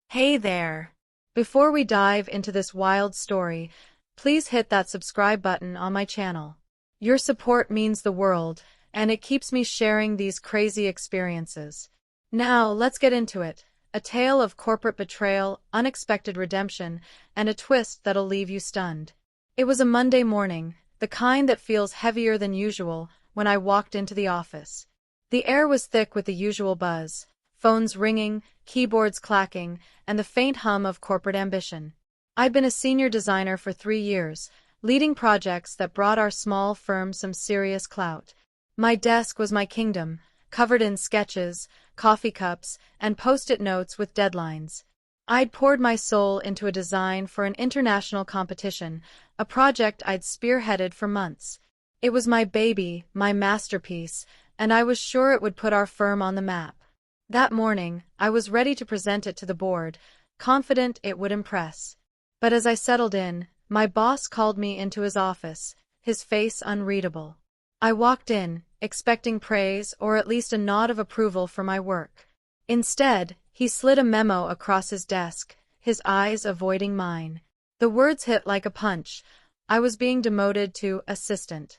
Hey there! Before we dive into this wild story, please hit that subscribe button on my channel. Your support means the world, and it keeps me sharing these crazy experiences. Now, let's get into it. A tale of corporate betrayal, unexpected redemption, and a twist that'll leave you stunned. It was a Monday morning, the kind that feels heavier than usual, when I walked into the office. The air was thick with the usual buzz, phones ringing, keyboards clacking, and the faint hum of corporate ambition. I'd been a senior designer for 3 years, leading projects that brought our small firm some serious clout. My desk was my kingdom, covered in sketches, coffee cups, and post-it notes with deadlines. I'd poured my soul into a design for an international competition, a project I'd spearheaded for months. It was my baby, my masterpiece, and I was sure it would put our firm on the map. That morning, I was ready to present it to the board, confident it would impress. But as I settled in, my boss called me into his office, his face unreadable. I walked in, expecting praise or at least a nod of approval for my work. Instead, he slid a memo across his desk, his eyes avoiding mine. The words hit like a punch. I was being demoted to assistant.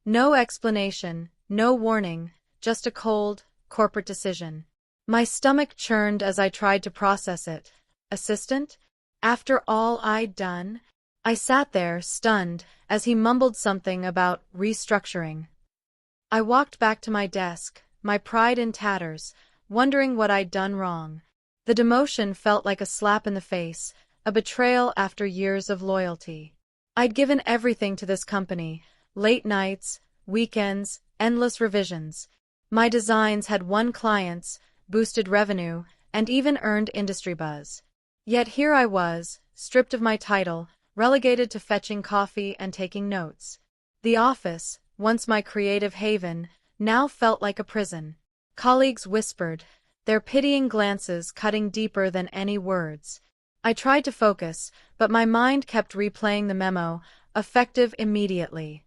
No explanation, no warning, just a cold, corporate decision. My stomach churned as I tried to process it. Assistant? After all I'd done? I sat there, stunned, as he mumbled something about restructuring. I walked back to my desk, my pride in tatters, wondering what I'd done wrong. The demotion felt like a slap in the face, a betrayal after years of loyalty. I'd given everything to this company, late nights, weekends, endless revisions. My designs had won clients, boosted revenue, and even earned industry buzz. Yet here I was, stripped of my title, relegated to fetching coffee and taking notes. The office, once my creative haven, now felt like a prison. Colleagues whispered, their pitying glances cutting deeper than any words. I tried to focus, but my mind kept replaying the memo, effective immediately.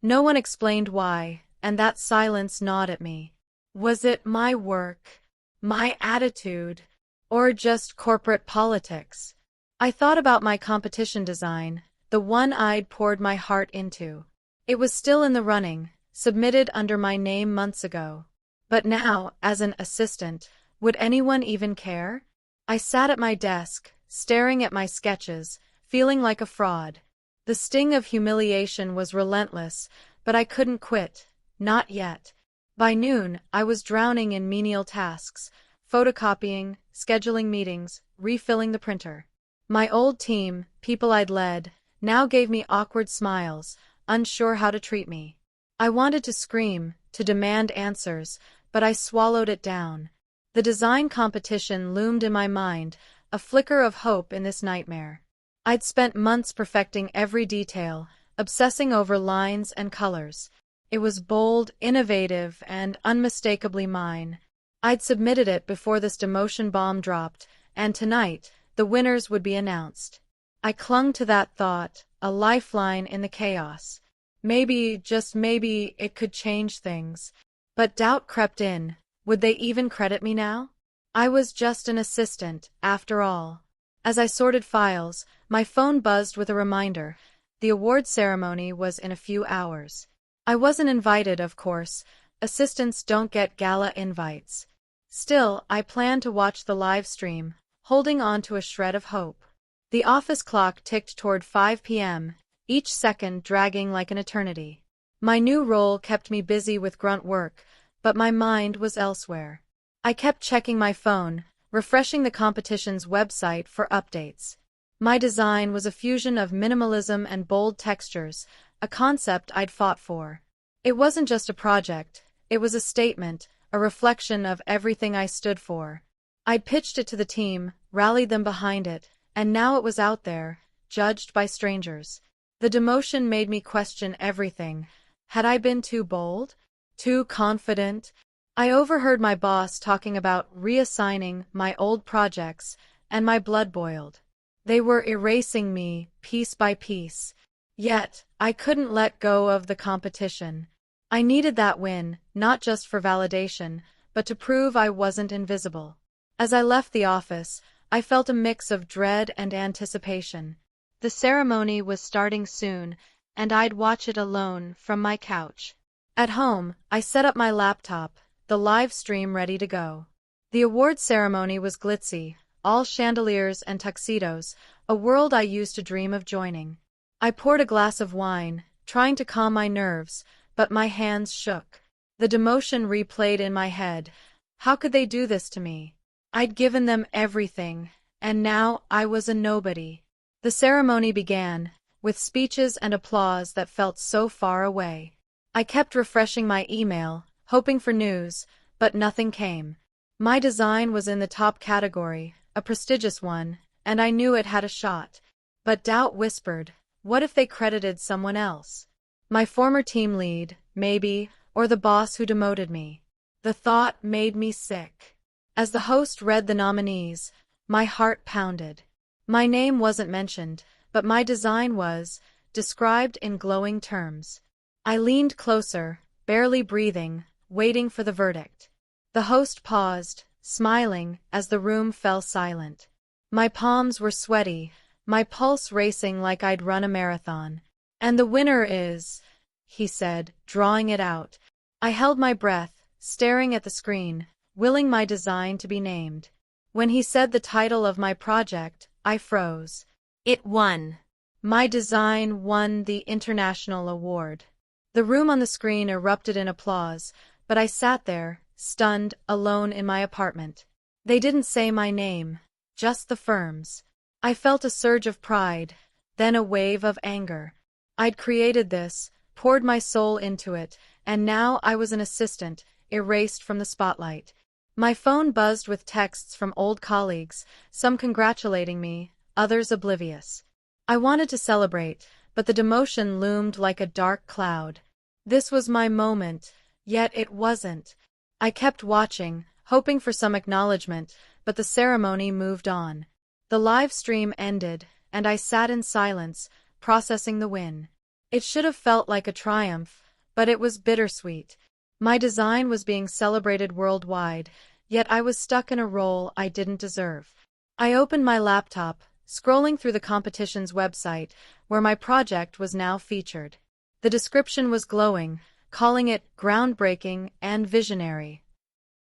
No one explained why, and that silence gnawed at me. Was it my work, my attitude, or just corporate politics? I thought about my competition design, the one I'd poured my heart into. It was still in the running, submitted under my name months ago. But now, as an assistant, would anyone even care? I sat at my desk, staring at my sketches, feeling like a fraud. The sting of humiliation was relentless, but I couldn't quit. Not yet. By noon, I was drowning in menial tasks, photocopying, scheduling meetings, refilling the printer. My old team, people I'd led, now gave me awkward smiles, unsure how to treat me. I wanted to scream, to demand answers, but I swallowed it down. The design competition loomed in my mind, a flicker of hope in this nightmare. I'd spent months perfecting every detail, obsessing over lines and colors. It was bold, innovative, and unmistakably mine. I'd submitted it before this demotion bomb dropped, and tonight, the winners would be announced. I clung to that thought, a lifeline in the chaos. Maybe, just maybe, it could change things. But doubt crept in. Would they even credit me now? I was just an assistant, after all. As I sorted files, my phone buzzed with a reminder. The award ceremony was in a few hours. I wasn't invited, of course. Assistants don't get gala invites. Still, I planned to watch the live stream, holding on to a shred of hope. The office clock ticked toward 5 p.m., each second dragging like an eternity. My new role kept me busy with grunt work, but my mind was elsewhere. I kept checking my phone, refreshing the competition's website for updates. My design was a fusion of minimalism and bold textures, a concept I'd fought for. It wasn't just a project, it was a statement, a reflection of everything I stood for. I'd pitched it to the team, rallied them behind it, and now it was out there, judged by strangers. The demotion made me question everything. Had I been too bold? Too confident? I overheard my boss talking about reassigning my old projects, and my blood boiled. They were erasing me, piece by piece. Yet, I couldn't let go of the competition. I needed that win, not just for validation, but to prove I wasn't invisible. As I left the office, I felt a mix of dread and anticipation. The ceremony was starting soon, and I'd watch it alone from my couch. At home, I set up my laptop, the live stream ready to go. The award ceremony was glitzy, all chandeliers and tuxedos, a world I used to dream of joining. I poured a glass of wine, trying to calm my nerves, but my hands shook. The demotion replayed in my head. How could they do this to me? I'd given them everything, and now I was a nobody. The ceremony began, with speeches and applause that felt so far away. I kept refreshing my email, hoping for news, but nothing came. My design was in the top category, a prestigious one, and I knew it had a shot. But doubt whispered, what if they credited someone else? My former team lead, maybe, or the boss who demoted me. The thought made me sick. As the host read the nominees, my heart pounded. My name wasn't mentioned, but my design was, described in glowing terms. I leaned closer, barely breathing, waiting for the verdict. The host paused, smiling, as the room fell silent. My palms were sweaty, my pulse racing like I'd run a marathon. And the winner is, he said, drawing it out. I held my breath, staring at the screen, willing my design to be named. When he said the title of my project, I froze. It won. My design won the international award. The room on the screen erupted in applause, but I sat there, stunned, alone in my apartment. They didn't say my name, just the firm's. I felt a surge of pride, then a wave of anger. I'd created this, poured my soul into it, and now I was an assistant, erased from the spotlight. My phone buzzed with texts from old colleagues, some congratulating me, others oblivious. I wanted to celebrate, but the demotion loomed like a dark cloud. This was my moment, yet it wasn't. I kept watching, hoping for some acknowledgement, but the ceremony moved on. The live stream ended, and I sat in silence, processing the win. It should have felt like a triumph, but it was bittersweet. My design was being celebrated worldwide, yet I was stuck in a role I didn't deserve. I opened my laptop, scrolling through the competition's website, where my project was now featured. The description was glowing, calling it groundbreaking and visionary.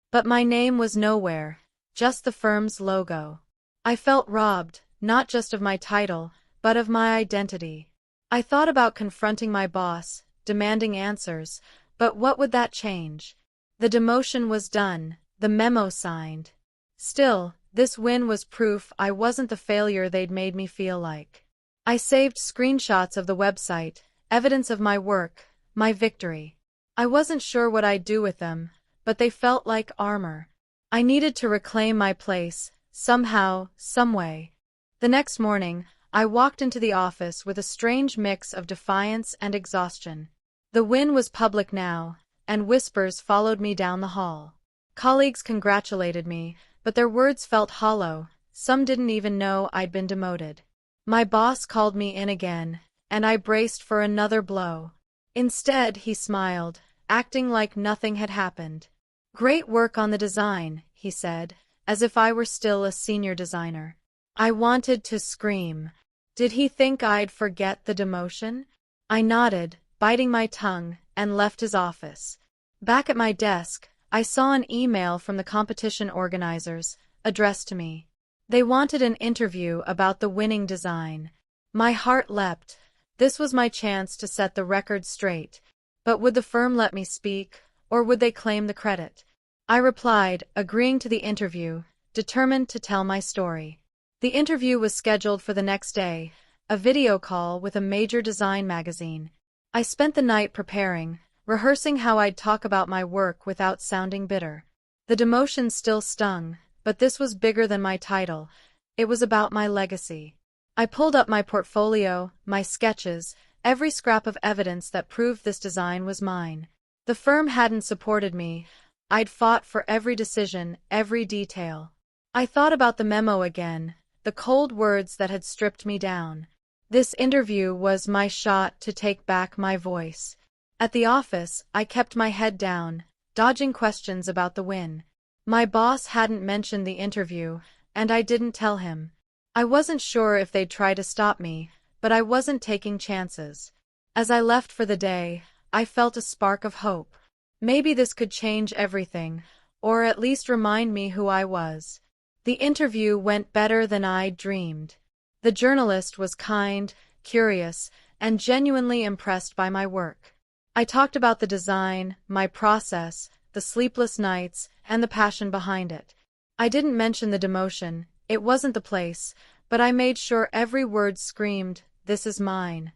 But my name was nowhere, just the firm's logo. I felt robbed, not just of my title, but of my identity. I thought about confronting my boss, demanding answers, but what would that change? The demotion was done, the memo signed. Still, this win was proof I wasn't the failure they'd made me feel like. I saved screenshots of the website, evidence of my work, my victory. I wasn't sure what I'd do with them, but they felt like armor. I needed to reclaim my place, somehow, someway. The next morning, I walked into the office with a strange mix of defiance and exhaustion. The win was public now, and whispers followed me down the hall. Colleagues congratulated me, but their words felt hollow. Some didn't even know I'd been demoted. My boss called me in again, and I braced for another blow. Instead, he smiled, acting like nothing had happened. "Great work on the design," he said, as if I were still a senior designer. I wanted to scream. Did he think I'd forget the demotion? I nodded, biting my tongue, and left his office. Back at my desk, I saw an email from the competition organizers, addressed to me. They wanted an interview about the winning design. My heart leapt. This was my chance to set the record straight. But would the firm let me speak, or would they claim the credit? I replied, agreeing to the interview, determined to tell my story. The interview was scheduled for the next day, a video call with a major design magazine. I spent the night preparing, rehearsing how I'd talk about my work without sounding bitter. The demotion still stung, but this was bigger than my title. It was about my legacy. I pulled up my portfolio, my sketches, every scrap of evidence that proved this design was mine. The firm hadn't supported me. I'd fought for every decision, every detail. I thought about the memo again, the cold words that had stripped me down. This interview was my shot to take back my voice. At the office, I kept my head down, dodging questions about the win. My boss hadn't mentioned the interview, and I didn't tell him. I wasn't sure if they'd try to stop me, but I wasn't taking chances. As I left for the day, I felt a spark of hope. Maybe this could change everything, or at least remind me who I was. The interview went better than I'd dreamed. The journalist was kind, curious, and genuinely impressed by my work. I talked about the design, my process, the sleepless nights, and the passion behind it. I didn't mention the demotion, it wasn't the place, but I made sure every word screamed, "This is mine."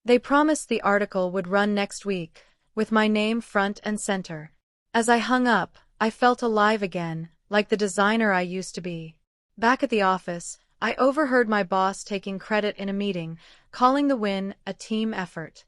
They promised the article would run next week, with my name front and center. As I hung up, I felt alive again, like the designer I used to be. Back at the office, I overheard my boss taking credit in a meeting, calling the win a team effort.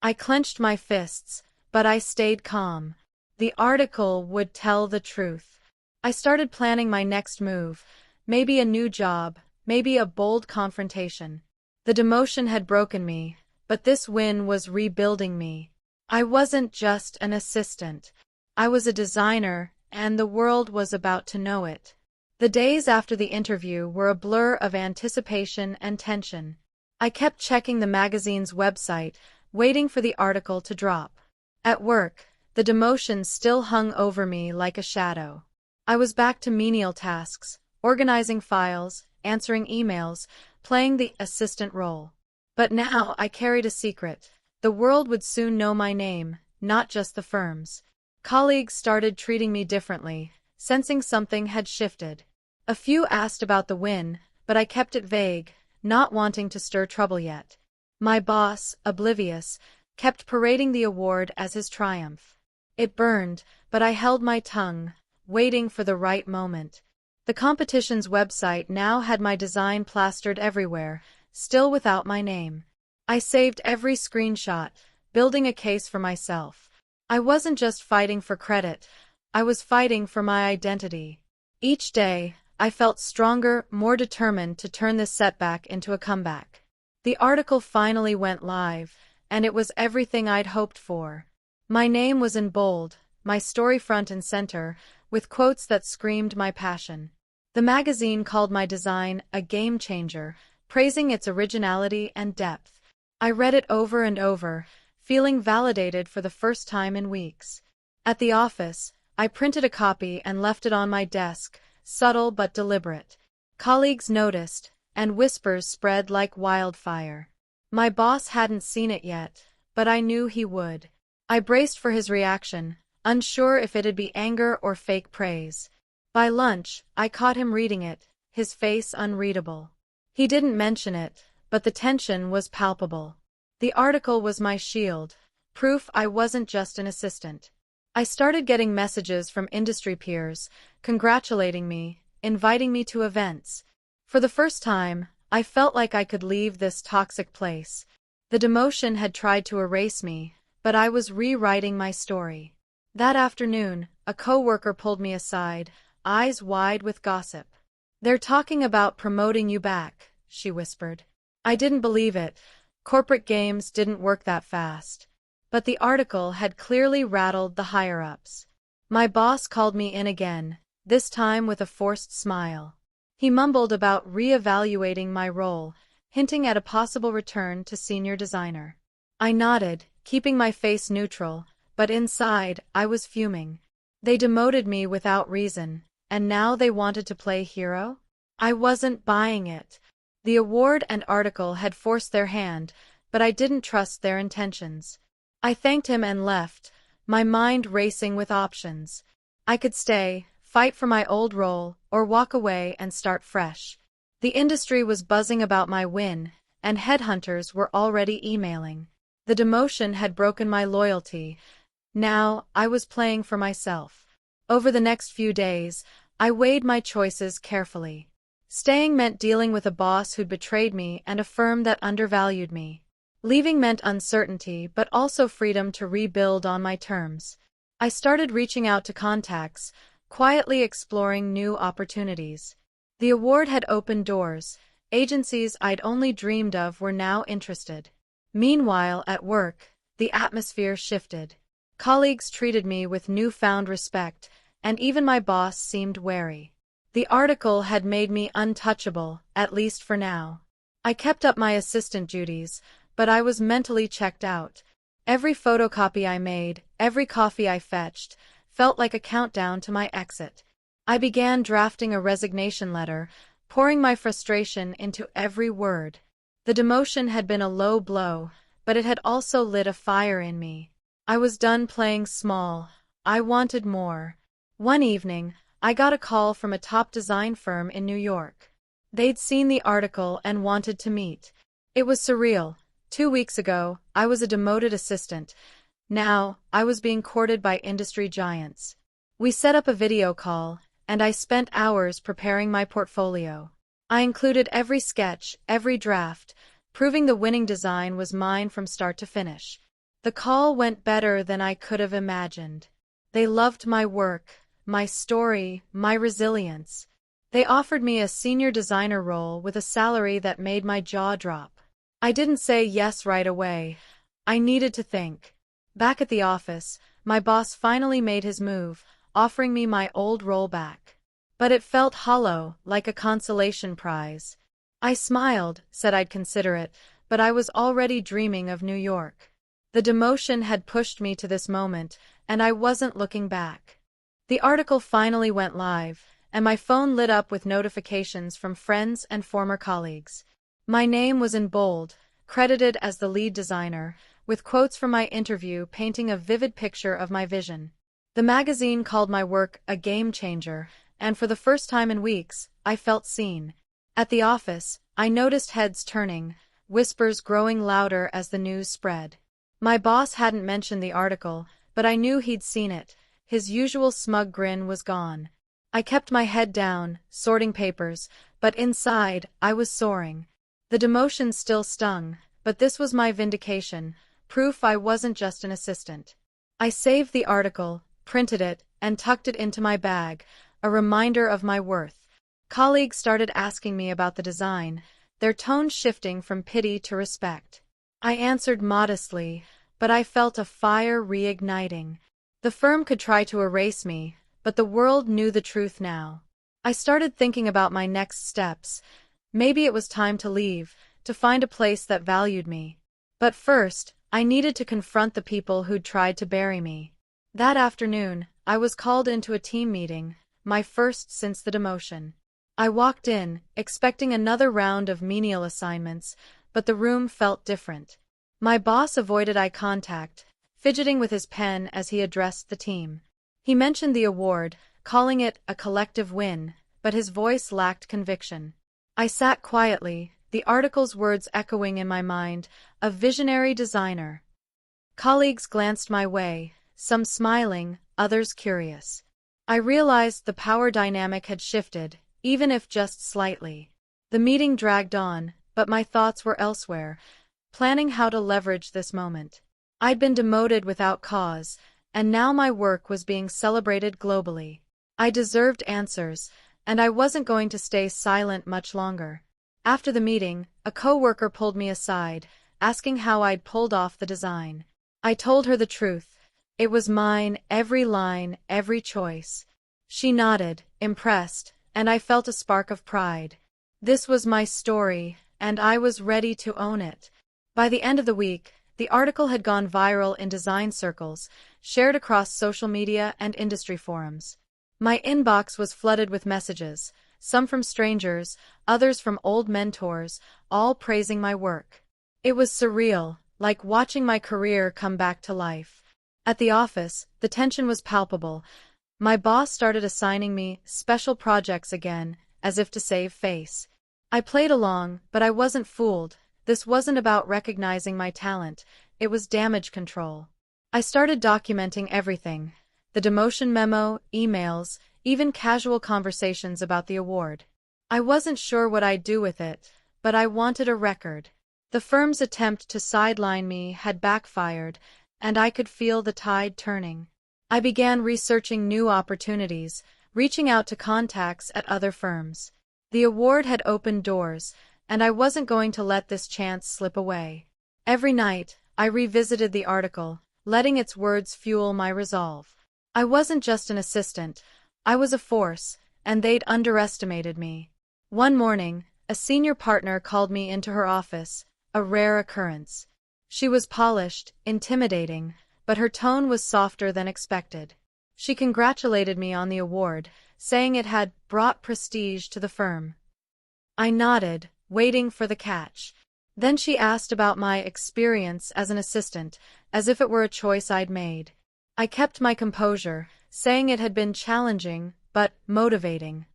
I clenched my fists, but I stayed calm. The article would tell the truth. I started planning my next move, maybe a new job, maybe a bold confrontation. The demotion had broken me, but this win was rebuilding me. I wasn't just an assistant. I was a designer, and the world was about to know it. The days after the interview were a blur of anticipation and tension. I kept checking the magazine's website, waiting for the article to drop. At work, the demotion still hung over me like a shadow. I was back to menial tasks, organizing files, answering emails, playing the assistant role. But now I carried a secret. The world would soon know my name, not just the firm's. Colleagues started treating me differently, sensing something had shifted. A few asked about the win, but I kept it vague, not wanting to stir trouble yet. My boss, oblivious, kept parading the award as his triumph. It burned, but I held my tongue, waiting for the right moment. The competition's website now had my design plastered everywhere, still without my name. I saved every screenshot, building a case for myself. I wasn't just fighting for credit, I was fighting for my identity. Each day, I felt stronger, more determined to turn this setback into a comeback. The article finally went live, and it was everything I'd hoped for. My name was in bold, my story front and center, with quotes that screamed my passion. The magazine called my design a game changer, praising its originality and depth. I read it over and over, feeling validated for the first time in weeks. At the office, I printed a copy and left it on my desk, subtle but deliberate. Colleagues noticed, and whispers spread like wildfire. My boss hadn't seen it yet, but I knew he would. I braced for his reaction, unsure if it'd be anger or fake praise. By lunch, I caught him reading it, his face unreadable. He didn't mention it, but the tension was palpable. The article was my shield, proof I wasn't just an assistant. I started getting messages from industry peers, congratulating me, inviting me to events. For the first time, I felt like I could leave this toxic place. The demotion had tried to erase me, but I was rewriting my story. That afternoon, a coworker pulled me aside, eyes wide with gossip. "They're talking about promoting you back," she whispered. I didn't believe it. Corporate games didn't work that fast. But the article had clearly rattled the higher-ups. My boss called me in again, this time with a forced smile. He mumbled about re-evaluating my role, hinting at a possible return to senior designer. I nodded, keeping my face neutral, but inside, I was fuming. They demoted me without reason, and now they wanted to play hero? I wasn't buying it. The award and article had forced their hand, but I didn't trust their intentions. I thanked him and left, my mind racing with options. I could stay, fight for my old role, or walk away and start fresh. The industry was buzzing about my win, and headhunters were already emailing. The demotion had broken my loyalty. Now, I was playing for myself. Over the next few days, I weighed my choices carefully. Staying meant dealing with a boss who'd betrayed me and a firm that undervalued me. Leaving meant uncertainty but also freedom to rebuild on my terms. I started reaching out to contacts, quietly exploring new opportunities. The award had opened doors. Agencies I'd only dreamed of were now interested. Meanwhile, at work, the atmosphere shifted. Colleagues treated me with newfound respect, and even my boss seemed wary. The article had made me untouchable, at least for now. I kept up my assistant duties, but I was mentally checked out. Every photocopy I made, every coffee I fetched, felt like a countdown to my exit. I began drafting a resignation letter, pouring my frustration into every word. The demotion had been a low blow, but it had also lit a fire in me. I was done playing small. I wanted more. One evening, I got a call from a top design firm in New York. They'd seen the article and wanted to meet. It was surreal. 2 weeks ago, I was a demoted assistant. Now, I was being courted by industry giants. We set up a video call, and I spent hours preparing my portfolio. I included every sketch, every draft, proving the winning design was mine from start to finish. The call went better than I could have imagined. They loved my work, my story, my resilience. They offered me a senior designer role with a salary that made my jaw drop. I didn't say yes right away. I needed to think. Back at the office, my boss finally made his move, offering me my old role back. But it felt hollow, like a consolation prize. I smiled, said I'd consider it, but I was already dreaming of New York. The demotion had pushed me to this moment, and I wasn't looking back. The article finally went live, and my phone lit up with notifications from friends and former colleagues. My name was in bold, credited as the lead designer, with quotes from my interview painting a vivid picture of my vision. The magazine called my work a game changer, and for the first time in weeks, I felt seen. At the office, I noticed heads turning, whispers growing louder as the news spread. My boss hadn't mentioned the article, but I knew he'd seen it. His usual smug grin was gone. I kept my head down, sorting papers, but inside, I was soaring. The demotion still stung, but this was my vindication, proof I wasn't just an assistant. I saved the article, printed it, and tucked it into my bag, a reminder of my worth. Colleagues started asking me about the design, their tone shifting from pity to respect. I answered modestly, but I felt a fire reigniting. The firm could try to erase me, but the world knew the truth now. I started thinking about my next steps. Maybe it was time to leave, to find a place that valued me. But first, I needed to confront the people who'd tried to bury me. That afternoon, I was called into a team meeting, my first since the demotion. I walked in, expecting another round of menial assignments, but the room felt different. My boss avoided eye contact, fidgeting with his pen as he addressed the team. He mentioned the award, calling it a collective win, but his voice lacked conviction. I sat quietly, the article's words echoing in my mind, a visionary designer. Colleagues glanced my way, some smiling, others curious. I realized the power dynamic had shifted, even if just slightly. The meeting dragged on, but my thoughts were elsewhere, planning how to leverage this moment. I'd been demoted without cause, and now my work was being celebrated globally. I deserved answers, and I wasn't going to stay silent much longer. After the meeting, a coworker pulled me aside, asking how I'd pulled off the design. I told her the truth. It was mine, every line, every choice. She nodded, impressed, and I felt a spark of pride. This was my story, and I was ready to own it. By the end of the week, the article had gone viral in design circles, shared across social media and industry forums. My inbox was flooded with messages, some from strangers, others from old mentors, all praising my work. It was surreal, like watching my career come back to life. At the office, the tension was palpable. My boss started assigning me special projects again, as if to save face. I played along, but I wasn't fooled. This wasn't about recognizing my talent, it was damage control. I started documenting everything. The demotion memo, emails, even casual conversations about the award. I wasn't sure what I'd do with it, but I wanted a record. The firm's attempt to sideline me had backfired, and I could feel the tide turning. I began researching new opportunities, reaching out to contacts at other firms. The award had opened doors, and I wasn't going to let this chance slip away. Every night, I revisited the article, letting its words fuel my resolve. I wasn't just an assistant, I was a force, and they'd underestimated me. One morning, a senior partner called me into her office, a rare occurrence. She was polished, intimidating, but her tone was softer than expected. She congratulated me on the award, saying it had brought prestige to the firm. I nodded, waiting for the catch. Then she asked about my experience as an assistant, as if it were a choice I'd made. I kept my composure, saying it had been challenging, but motivating.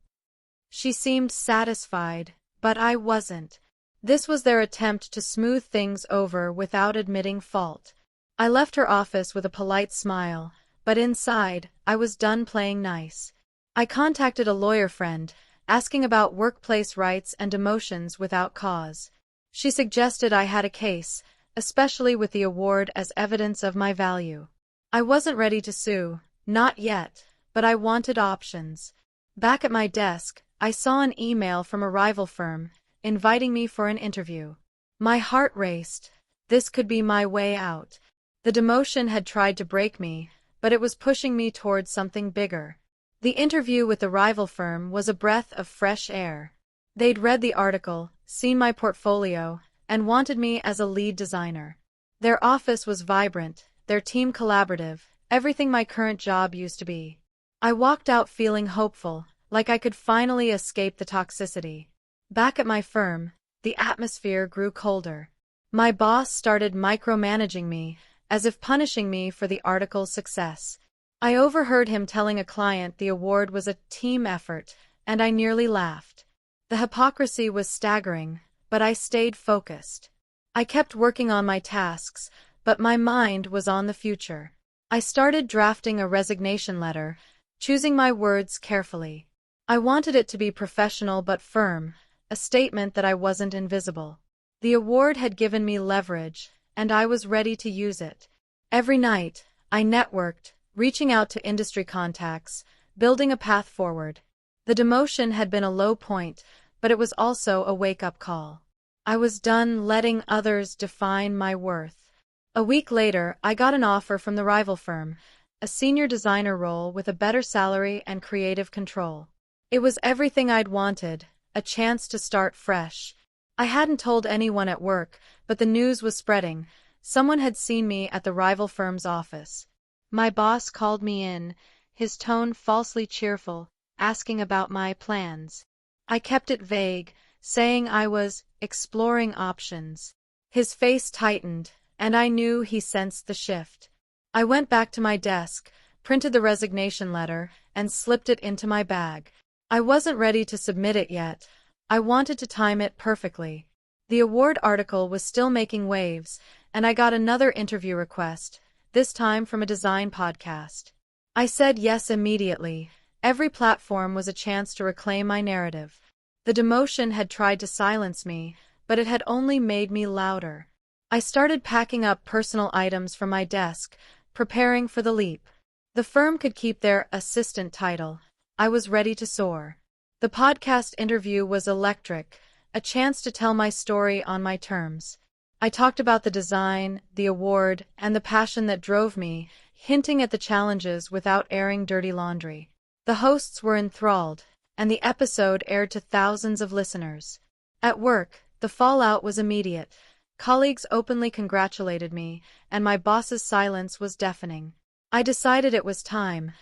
She seemed satisfied, but I wasn't. This was their attempt to smooth things over without admitting fault. I left her office with a polite smile, but inside, I was done playing nice. I contacted a lawyer friend, asking about workplace rights and demotions without cause. She suggested I had a case, especially with the award as evidence of my value. I wasn't ready to sue, not yet, but I wanted options. Back at my desk, I saw an email from a rival firm, inviting me for an interview. My heart raced. This could be my way out. The demotion had tried to break me, but it was pushing me towards something bigger. The interview with the rival firm was a breath of fresh air. They'd read the article, seen my portfolio, and wanted me as a lead designer. Their office was vibrant, their team collaborative, everything my current job used to be. I walked out feeling hopeful, like I could finally escape the toxicity. Back at my firm, the atmosphere grew colder. My boss started micromanaging me, as if punishing me for the article's success. I overheard him telling a client the award was a team effort, and I nearly laughed. The hypocrisy was staggering, but I stayed focused. I kept working on my tasks, but my mind was on the future. I started drafting a resignation letter, choosing my words carefully. I wanted it to be professional but firm, a statement that I wasn't invisible. The award had given me leverage, and I was ready to use it. Every night, I networked, reaching out to industry contacts, building a path forward. The demotion had been a low point, but it was also a wake-up call. I was done letting others define my worth. A week later, I got an offer from the rival firm, a senior designer role with a better salary and creative control. It was everything I'd wanted, a chance to start fresh. I hadn't told anyone at work, but the news was spreading. Someone had seen me at the rival firm's office. My boss called me in, his tone falsely cheerful, asking about my plans. I kept it vague, saying I was exploring options. His face tightened, and I knew he sensed the shift. I went back to my desk, printed the resignation letter, and slipped it into my bag. I wasn't ready to submit it yet. I wanted to time it perfectly. The award article was still making waves, and I got another interview request, this time from a design podcast. I said yes immediately. Every platform was a chance to reclaim my narrative. The demotion had tried to silence me, but it had only made me louder. I started packing up personal items from my desk, preparing for the leap. The firm could keep their assistant title. I was ready to soar. The podcast interview was electric, a chance to tell my story on my terms. I talked about the design, the award, and the passion that drove me, hinting at the challenges without airing dirty laundry. The hosts were enthralled, and the episode aired to thousands of listeners. At work, the fallout was immediate. Colleagues openly congratulated me, and my boss's silence was deafening. I decided it was time.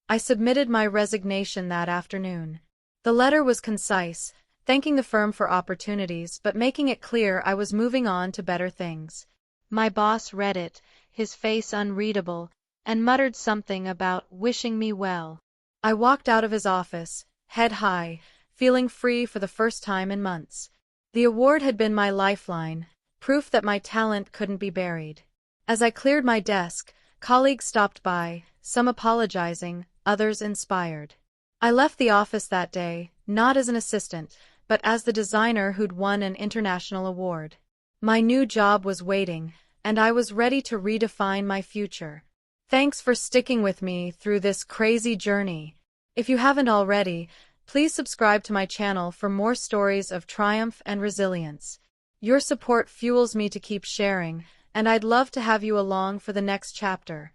I submitted my resignation that afternoon. The letter was concise, thanking the firm for opportunities but making it clear I was moving on to better things. My boss read it, his face unreadable, and muttered something about wishing me well. I walked out of his office, head high, feeling free for the first time in months. The award had been my lifeline, proof that my talent couldn't be buried. As I cleared my desk, colleagues stopped by, some apologizing, others inspired. I left the office that day, not as an assistant, but as the designer who'd won an international award. My new job was waiting, and I was ready to redefine my future. Thanks for sticking with me through this crazy journey. If you haven't already, please subscribe to my channel for more stories of triumph and resilience. Your support fuels me to keep sharing, and I'd love to have you along for the next chapter.